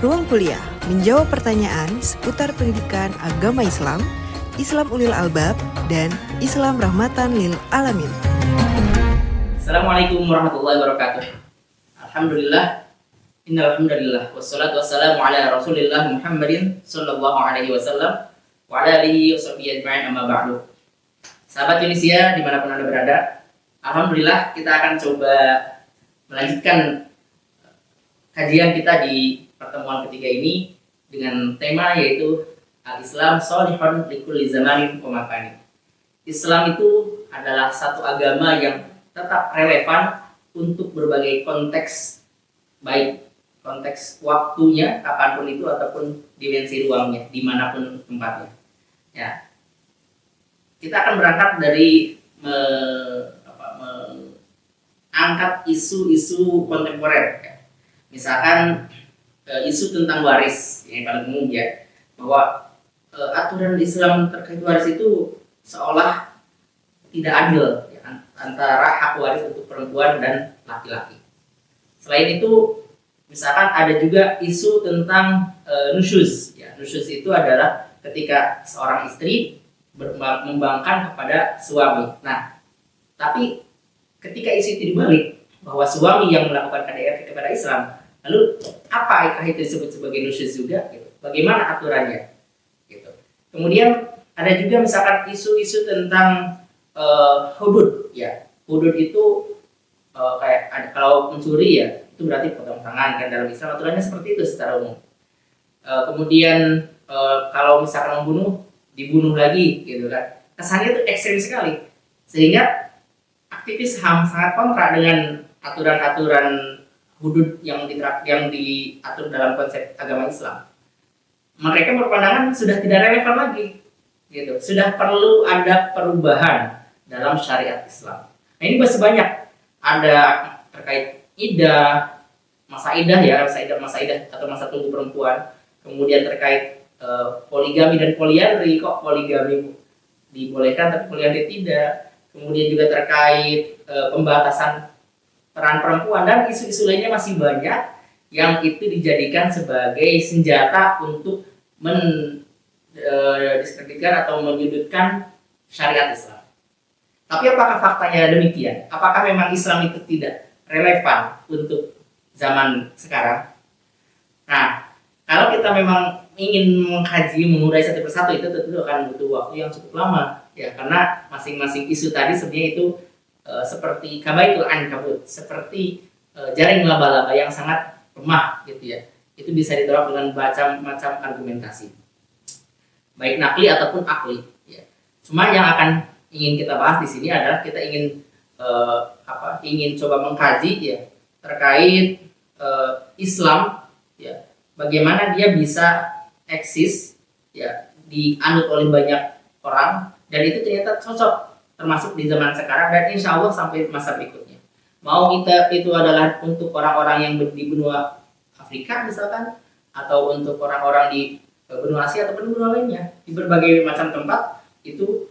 Ruang Kuliah menjawab pertanyaan seputar pendidikan agama Islam, Islam Ulil Albab, dan Islam Rahmatan Lil Alamin. Assalamualaikum warahmatullahi wabarakatuh. Alhamdulillah, innal hamdalillah, wassalatu wassalamu ala Rasulillah Muhammadin sallallahu alaihi wasallam wa ala alihi washabbihi ajma'in, amma ba'du. Sahabat Tunisia dimanapun Anda berada, alhamdulillah kita akan coba melanjutkan kajian kita di pertemuan ketiga ini dengan tema yaitu Al-Islam Sholihun Likulli Zamanin wa Makanin. Islam itu adalah satu agama yang tetap relevan untuk berbagai konteks, baik konteks waktunya kapanpun itu ataupun dimensi ruangnya, dimanapun tempatnya. Ya, kita akan berangkat dari angkat isu-isu kontemporer. Ya. Misalkan isu tentang waris yang paling umum ya, bahwa aturan Islam terkait waris itu seolah tidak adil ya, antara hak waris untuk perempuan dan laki-laki. Selain itu, misalkan ada juga isu tentang nusyuz. Ya, nusyuz itu adalah ketika seorang istri membangkang kepada suami. Nah, tapi ketika isu itu dibalik, bahwa suami yang melakukan KDRT kepada Islam, lalu apakah itu disebut sebagai nusyuz juga? Gitu. Bagaimana aturannya? Gitu. Kemudian ada juga misalkan isu-isu tentang hudud. Ya, hudud itu kayak kalau mencuri ya, itu berarti potong tangan kan, dalam Islam aturannya seperti itu secara umum. Kemudian kalau misalkan membunuh, dibunuh lagi gitu kan. Kesannya itu ekstrim sekali, sehingga aktivis HAM sangat kontra dengan aturan-aturan hudud yang diatur dalam konsep agama Islam. Mereka berpandangan sudah tidak relevan lagi, gitu. Sudah perlu ada perubahan dalam syariat Islam. Nah, ini masih banyak, ada terkait iddah, masa iddah atau masa tunggu perempuan. Kemudian terkait poligami dan poliandri, kok poligami dibolehkan tapi poliandri tidak. Kemudian juga terkait pembatasan peran perempuan, dan isu-isu lainnya masih banyak yang itu dijadikan sebagai senjata untuk mendiskreditkan atau menyudutkan syariat Islam. Tapi apakah faktanya demikian? Apakah memang Islam itu tidak relevan untuk zaman sekarang? Nah, kalau kita memang ingin mengkaji, mengurai satu persatu, itu tentu akan butuh waktu yang cukup lama, ya, karena masing-masing isu tadi sebenarnya itu seperti kabaitul ankabut, seperti jaring laba-laba yang sangat lemah, gitu ya. Itu bisa ditolak dengan macam-macam argumentasi, baik nakli ataupun akli. Ya. Cuma yang akan ingin kita bahas di sini adalah kita ingin ingin coba mengkaji ya terkait Islam, ya, bagaimana dia bisa eksis, ya, dianut oleh banyak orang, dan itu ternyata cocok termasuk di zaman sekarang dan insya Allah sampai masa berikutnya. Mau itu adalah untuk orang-orang yang di benua Afrika misalkan, atau untuk orang-orang di benua Asia ataupun benua lainnya, di berbagai macam tempat, itu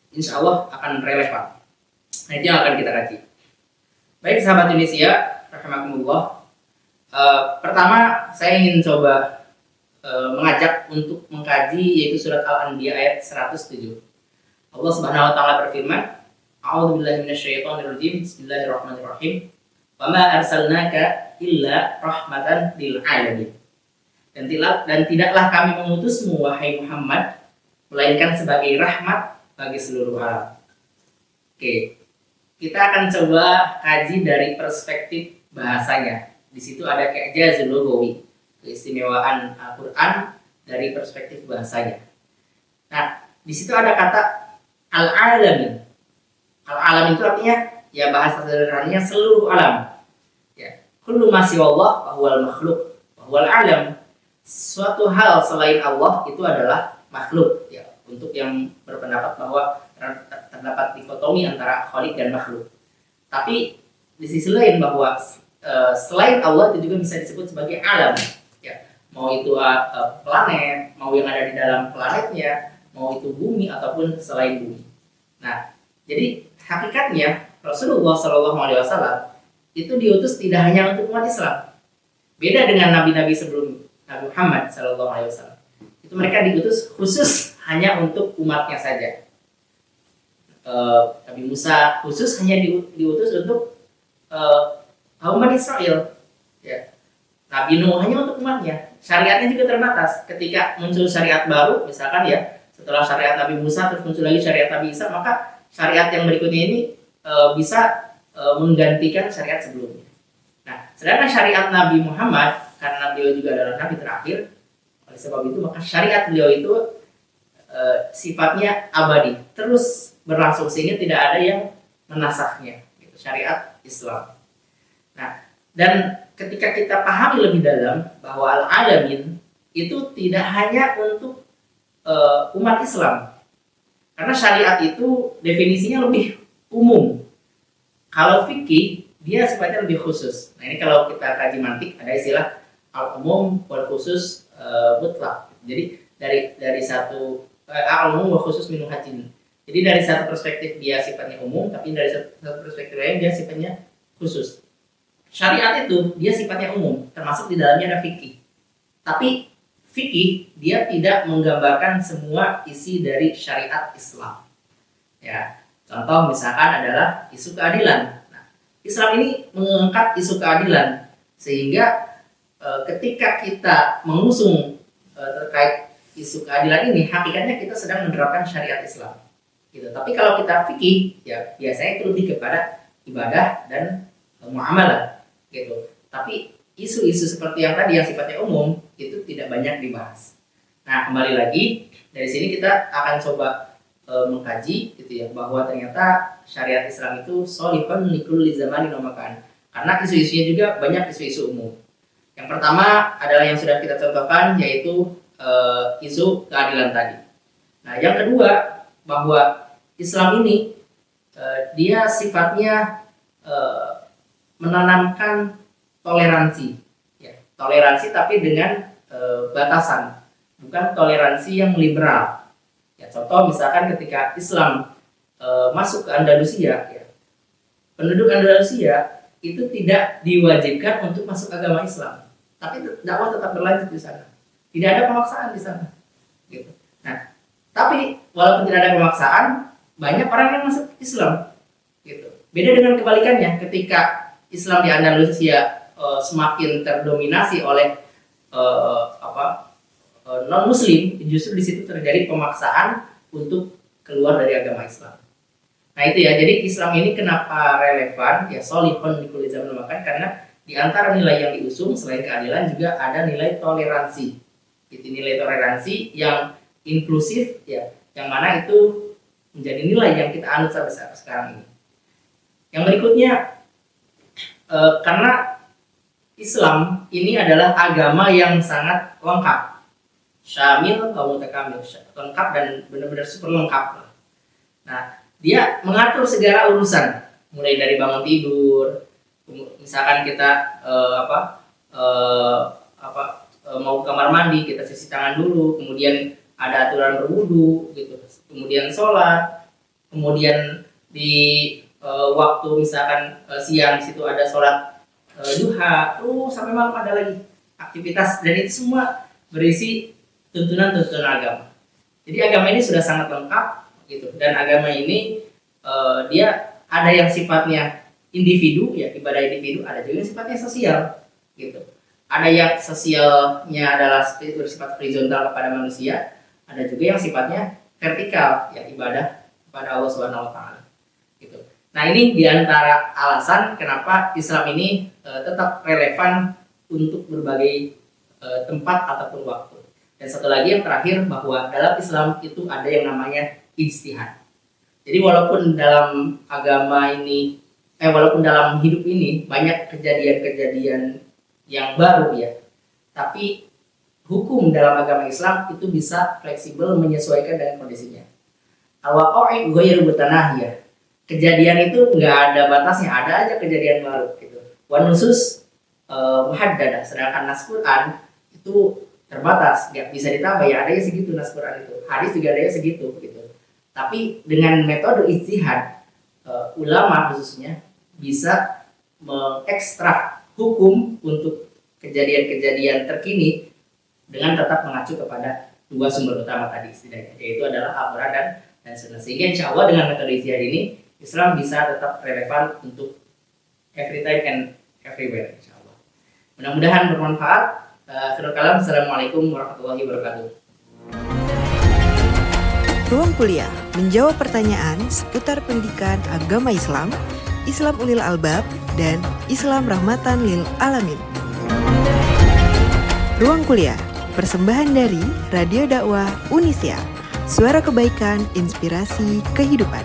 insya Allah akan relevan. Nah, itu yang akan kita kaji. Baik sahabat Tunisia, rahimakumullah. Pertama saya ingin coba mengajak untuk mengkaji yaitu surat Al-Anbiya ayat 107. Allah Subhanahu wa taala berfirman, A'udzubillahi minasyaitonirrajim. Bismillahirrahmanirrahim. Wa ma arsalnaka illa rahmatan lil alamin. Dan tidaklah kami mengutusmu wahai Muhammad melainkan sebagai rahmat bagi seluruh alam. Oke. Kita akan coba kaji dari perspektif bahasanya. Di situ ada i'jazul lughawi, keistimewaan Al-Qur'an dari perspektif bahasanya. Nah, di situ ada kata al-alamin. Al-alam itu artinya ya bahasa sederhananya seluruh alam. Ya, kullu ma siwallah wa huwal makhluq wa huwal alam. Suatu hal selain Allah itu adalah makhluk, ya. Untuk yang berpendapat bahwa terdapat dikotomi antara khaliq dan makhluk. Tapi di sisi lain bahwa selain Allah itu juga bisa disebut sebagai alam, ya. Mau itu planet, mau yang ada di dalam planetnya, mau itu bumi ataupun selain bumi. Nah, jadi hakikatnya Rasulullah SAW itu diutus tidak hanya untuk umat Islam. Beda dengan nabi-nabi sebelum Nabi Muhammad SAW. Itu mereka diutus khusus hanya untuk umatnya saja. Nabi Musa khusus hanya diutus untuk kaum Bani Israel. Ya. Nabi Nuh hanya untuk umatnya. Syariatnya juga terbatas. Ketika muncul syariat baru, misalkan ya, setelah syariat Nabi Musa terus muncul lagi syariat Nabi Isa, maka syariat yang berikutnya ini bisa menggantikan syariat sebelumnya. Nah, sedangkan syariat Nabi Muhammad, karena beliau juga adalah Nabi terakhir, oleh sebab itu maka syariat beliau itu sifatnya abadi, terus berlangsung sehingga tidak ada yang menasahnya. Gitu, syariat Islam. Nah, dan ketika kita pahami lebih dalam bahwa al-alamin itu tidak hanya untuk umat Islam, karena syariat itu definisinya lebih umum. Kalau fikih dia sifatnya lebih khusus. Nah, ini kalau kita kaji mantik ada istilah al-umum wal khusus mutlak. Jadi dari satu al-umum wal khusus minhu hajin. Jadi dari satu perspektif dia sifatnya umum, tapi dari satu perspektif lain dia sifatnya khusus. Syariat itu dia sifatnya umum, termasuk di dalamnya ada fikih. Tapi fikih dia tidak menggambarkan semua isi dari syariat Islam. Ya, contoh misalkan adalah isu keadilan. Nah, Islam ini mengangkat isu keadilan sehingga ketika kita mengusung terkait isu keadilan ini, hakikatnya kita sedang menerapkan syariat Islam. Gitu. Tapi kalau kita fikih, ya biasanya itu lebih kepada ibadah dan muamalah. Gitu. Tapi isu-isu seperti yang tadi yang sifatnya umum itu tidak banyak dibahas. Nah, kembali lagi dari sini kita akan coba mengkaji gitu ya, bahwa ternyata syariat Islam itu sholihun likulli zamanin wa makan. Karena isu-isunya juga banyak isu-isu umum. Yang pertama adalah yang sudah kita contohkan, yaitu isu keadilan tadi. Nah, yang kedua bahwa Islam ini dia sifatnya menanamkan toleransi, ya, toleransi tapi dengan batasan, bukan toleransi yang liberal. Ya, contoh misalkan ketika Islam masuk ke Andalusia, ya, penduduk Andalusia itu tidak diwajibkan untuk masuk agama Islam, tapi dakwah tetap berlanjut di sana. Tidak ada pemaksaan di sana. Gitu. Nah, tapi walaupun tidak ada pemaksaan, banyak orang yang masuk Islam. Gitu. Beda dengan kebalikannya, ketika Islam di Andalusia semakin terdominasi oleh non-Muslim, justru di situ terjadi pemaksaan untuk keluar dari agama Islam. Nah itu ya, jadi Islam ini kenapa relevan? Ya sholihun likulli zamanin wa makan, karena di antara nilai yang diusung selain keadilan juga ada nilai toleransi. Itu nilai toleransi yang inklusif, ya, yang mana itu menjadi nilai yang kita anut sampai sekarang ini. Yang berikutnya, karena Islam ini adalah agama yang sangat lengkap, syamil atau mutakamil, lengkap dan benar-benar super lengkap. Nah, dia mengatur segala urusan, mulai dari bangun tidur, misalkan kita mau ke kamar mandi, kita cuci tangan dulu, kemudian ada aturan berwudu, gitu, kemudian sholat, kemudian di waktu misalkan siang di situ ada sholat duha, sampai malam ada lagi aktivitas, dan itu semua berisi tuntunan-tuntunan agama. Jadi agama ini sudah sangat lengkap, gitu, dan agama ini dia ada yang sifatnya individu, ya ibadah individu, ada juga yang sifatnya sosial, gitu. Ada yang sosialnya adalah bersifat horizontal kepada manusia, ada juga yang sifatnya vertikal, ya ibadah kepada Allah Subhanahu wa taala. Gitu. Nah, ini diantara alasan kenapa Islam ini tetap relevan untuk berbagai tempat ataupun waktu. Dan satu lagi yang terakhir, bahwa dalam Islam itu ada yang namanya ijtihad. Jadi walaupun dalam agama ini, walaupun dalam hidup ini banyak kejadian-kejadian yang baru ya, tapi hukum dalam agama Islam itu bisa fleksibel menyesuaikan dengan kondisinya. Al-waqa'i ghairu mutanahiyah. Kejadian itu nggak ada batasnya, ada aja kejadian baru gitu. Wan nusus muhaddadah, sedangkan nas Quran itu terbatas, nggak bisa ditambah, ya adanya segitu nas Quran itu. Hadis juga adanya segitu gitu. Tapi dengan metode ijtihad, ulama khususnya bisa mengekstrak hukum untuk kejadian-kejadian terkini dengan tetap mengacu kepada dua sumber utama tadi setidaknya, yaitu adalah Al-Quran dan Sunnah. Sehingga insya Allah dengan metode ijtihad ini Islam bisa tetap relevan untuk every time and everywhere, insya Allah. Mudah-mudahan bermanfaat. Akhirul kalam, Assalamualaikum warahmatullahi wabarakatuh. Ruang Kuliah menjawab pertanyaan seputar pendidikan agama Islam, Islam Ulil Albab, dan Islam Rahmatan Lil Alamin. Ruang Kuliah, persembahan dari Radio Dakwah Unisya, suara kebaikan, inspirasi kehidupan.